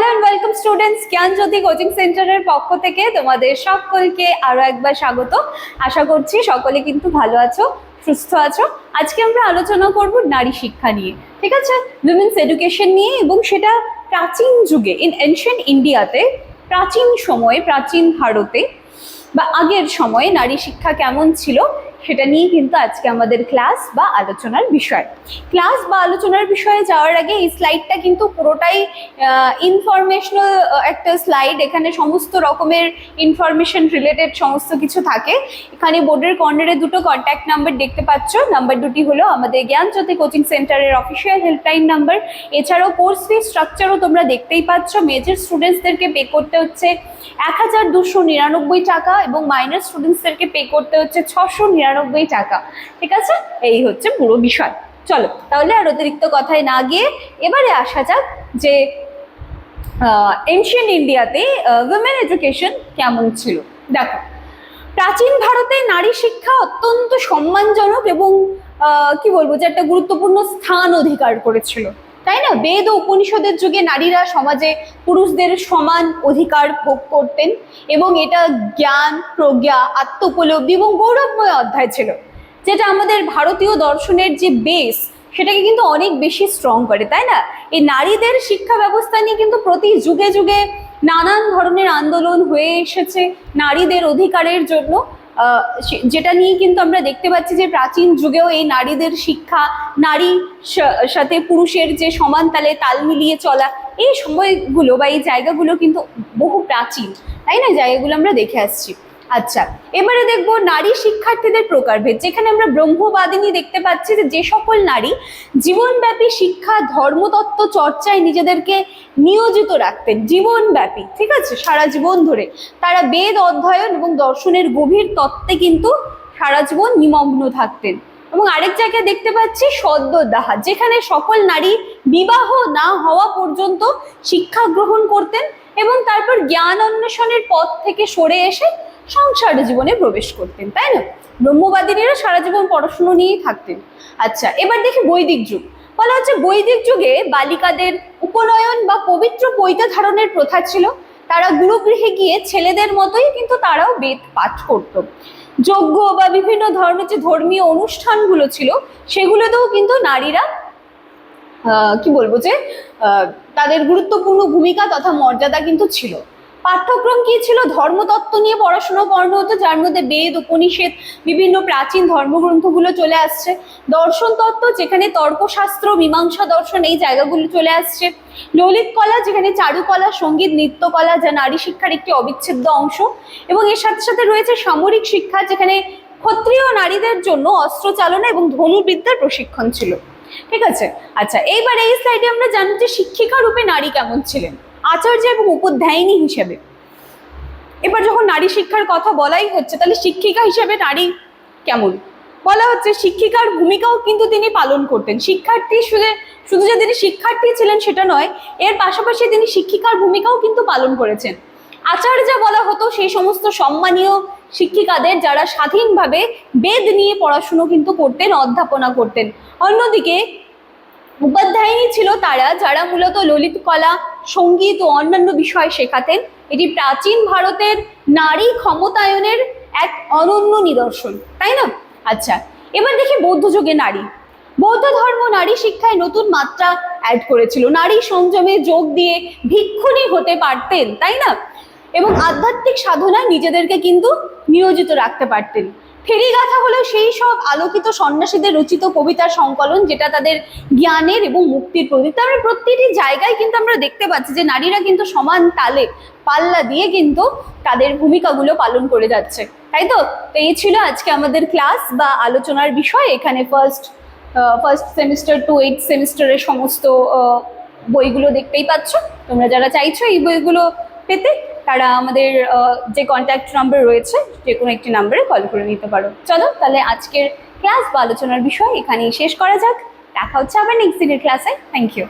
Hello and welcome students, Gyanjyoti coaching সেন্টারের পক্ষ থেকে তোমাদের সকলকে আরো একবার স্বাগত। আশা করছি সকলে কিন্তু ভালো আছো, সুস্থ আছো। আজকে আমরা আলোচনা করব নারী শিক্ষা নিয়ে, ঠিক আছে, উইমেন্স এডুকেশন নিয়ে, এবং সেটা প্রাচীন যুগে ইন এনশিয়েন্ট ইন্ডিয়াতে, প্রাচীন সময়ে, প্রাচীন ভারতে বা আগের সময়ে নারী শিক্ষা কেমন ছিল সেটা নিয়ে কিন্তু আজকে আমাদের ক্লাস বা আলোচনার বিষয়। ক্লাস বা আলোচনার বিষয়ে যাওয়ার আগে এই স্লাইডটা কিন্তু পুরোটাই ইনফরমেশনাল একটা স্লাইড। এখানে সমস্ত রকমের ইনফরমেশন রিলেটেড সমস্ত কিছু থাকে। এখানে বোর্ডের কর্নারে দুটো কন্ট্যাক্ট নাম্বার দেখতে পাচ্ছ। নাম্বার দুটি হলো আমাদের জ্ঞানজ্যোতি কোচিং সেন্টারের অফিসিয়াল হেল্পলাইন নাম্বার। এছাড়াও কোর্স ফি স্ট্রাকচারও তোমরা দেখতেই পাচ্ছ। মেজর স্টুডেন্টসদেরকে পে করতে হচ্ছে 1299 টাকা এবং মাইনর স্টুডেন্টসদেরকে পে করতে হচ্ছে 699 টাকা, ঠিক আছে। এই হচ্ছে পুরো বিষয়। চলো তাহলে আর অতিরিক্ত কথায় না গিয়ে এবারে আসা যাক যে এনশিয়েন্ট ইন্ডিয়াতে উইমেন এডুকেশন কেমন ছিল। দেখো, প্রাচীন ভারতে নারী শিক্ষা অত্যন্ত সম্মানজনক এবং কি বলবো যে একটা গুরুত্বপূর্ণ স্থান অধিকার করেছিল, তাই না? বেদ ও উপনিষদের যুগে নারীরা সমাজে পুরুষদের সমান অধিকার ভোগ করতেন এবং এটা জ্ঞান, প্রজ্ঞা, আত্মোপলব্ধি এবং গৌরবময় অধ্যায় ছিল, যেটা আমাদের ভারতীয় দর্শনের যে বেস সেটাকে কিন্তু অনেক বেশি স্ট্রং করে, তাই না? এই নারীদের শিক্ষা ব্যবস্থা নিয়ে কিন্তু প্রতি যুগে যুগে নানান ধরনের আন্দোলন হয়ে এসেছে নারীদের অধিকারের জন্য, যেটা নিয়ে কিন্তু আমরা দেখতে পাচ্ছি যে প্রাচীন যুগেও এই নারীদের শিক্ষা, নারীর সাথে পুরুষের যে সমান তালে তাল মিলিয়ে চলা, এই সময়গুলো বা এই জায়গাগুলো কিন্তু বহু প্রাচীন, তাই না? জায়গাগুলো আমরা দেখে আসছি। আচ্ছা, এবারে দেখবো নারী শিক্ষার্থীদের প্রকারভেদ। যেখানে আমরা ব্রহ্মবাদিনী দেখতে পাচ্ছি যে সকল নারী জীবনব্যাপী শিক্ষা, ধর্মতত্ত্ব চর্চায় নিজেদেরকে নিয়োজিত রাখতেন জীবনব্যাপী, ঠিক আছে, সারা জীবন ধরে তারা বেদ অধ্যয়ন এবং দর্শনের গভীর তত্ত্বে কিন্তু সারা জীবন নিমগ্ন থাকতেন। এবং আরেক জায়গায় দেখতে পাচ্ছি সদ্যোদাহা, যেখানে সকল নারী বিবাহ না হওয়া পর্যন্ত শিক্ষা গ্রহণ করতেন এবং তারপর জ্ঞান অন্বেষণের পথ থেকে সরে এসে সংসার জীবনে প্রবেশ করতেন, তাই না? ব্রহ্মবাদিনীরা সারা জীবন পড়াশুনো নিয়েই থাকতেন। আচ্ছা, এবার দেখি বৈদিক যুগ। বলা হচ্ছে বৈদিক যুগে বালিকাদের উপনয়ন বা পবিত্র পৈতা ধারণের প্রথা ছিল। তারা গুরুগৃহে গিয়ে ছেলেদের মতোই কিন্তু তারাও বেদ পাঠ করত। যজ্ঞ বা বিভিন্ন ধরনের যে ধর্মীয় অনুষ্ঠানগুলো ছিল সেগুলোতেও কিন্তু নারীরা কি বলবো যে তাদের গুরুত্বপূর্ণ ভূমিকা তথা মর্যাদা কিন্তু ছিল। পাঠ্যক্রম কি ছিল? ধর্মতত্ত্ব নিয়ে পড়াশোনা করানো হতো, যার মধ্যে বেদ, উপনিষদ, বিভিন্ন প্রাচীন ধর্মগ্রন্থগুলো চলে আসছে। দর্শন তত্ত্ব, যেখানে তর্কশাস্ত্র, মীমাংসা দর্শন, এই জায়গাগুলো চলে আসছে। ললিত কলা, যেখানে চারুকলা, সঙ্গীত, নৃত্যকলা, যা নারী শিক্ষার একটি অবিচ্ছেদ্য অংশ। এবং এর সাথে সাথে রয়েছে সামরিক শিক্ষা, যেখানে ক্ষত্রিয় নারীদের জন্য অস্ত্র চালনা এবং ধনুর্বিদ্যার প্রশিক্ষণ ছিল, ঠিক আছে। আচ্ছা, এইবার এই স্লাইডে আমরা জানি যে শিক্ষিকা রূপে নারী কেমন ছিলেন, আচার্য এবং উপধ্যায়িনী হিসেবে। এবার যখন নারী শিক্ষার কথা বলাই হচ্ছে, তাহলে শিক্ষিকা হিসেবে নারী কেমন? বলা হচ্ছে শিক্ষিকার ভূমিকাও কিন্তু তিনি পালন করতেন। শিক্ষার্থী শুধু যে তিনি শিক্ষার্থী ছিলেন সেটা নয়, এর পাশাপাশি তিনি শিক্ষিকার ভূমিকাও কিন্তু পালন করেছেন। আচার্যা বলা হতো সেই সমস্ত সম্মানীয় শিক্ষিকাদের যারা স্বাধীনভাবে বেদ নিয়ে পড়াশুনো কিন্তু করতেন, অধ্যাপনা করতেন। অন্যদিকে উপাধ্যায়িনী ছিল তারা যারা মূলত ললিত কলা, সঙ্গীত ও অন্যান্য বিষয় শেখাতেন। এটি প্রাচীন ভারতের নারী ক্ষমতায়নের এক অনন্য নিদর্শন, তাই না? আচ্ছা, এবার দেখি বৌদ্ধ যুগে নারী। বৌদ্ধ ধর্ম নারী শিক্ষায় নতুন মাত্রা অ্যাড করেছিল। নারী সংযমে যোগ দিয়ে ভিক্ষুণী হতে পারতেন, তাই না? এবং আধ্যাত্মিক সাধনায় নিজেদেরকে কিন্তু নিয়োজিত রাখতে পারতেন। ফেরিগাথা হলো সেই সব আলোকিত সন্ন্যাসীদের রচিত কবিতার সংকলন, যেটা তাদের জ্ঞানের এবং মুক্তির প্রতীক। তার প্রতিটি জায়গায় কিন্তু আমরা দেখতে পাচ্ছি যে নারীরা কিন্তু সমান তালে পাল্লা দিয়ে কিন্তু তাদের ভূমিকাগুলো পালন করে যাচ্ছে, তাই তো? এই ছিল আজকে আমাদের ক্লাস বা আলোচনার বিষয়। এখানে ফার্স্ট সেমিস্টার টু 8th সেমিস্টারের সমস্ত বইগুলো দেখতেই পাচ্ছ। তোমরা যারা চাইছো এই বইগুলো পেতে, তারা আমাদের যে কন্ট্যাক্ট নাম্বার রয়েছে যে কোনো একটি নাম্বারে কল করে নিতে পারো। চলো তাহলে আজকের ক্লাস বা আলোচনার বিষয় এখানেই শেষ করা যাক। দেখা হচ্ছে আবার নেক্সট দিনের ক্লাসে। Thank you.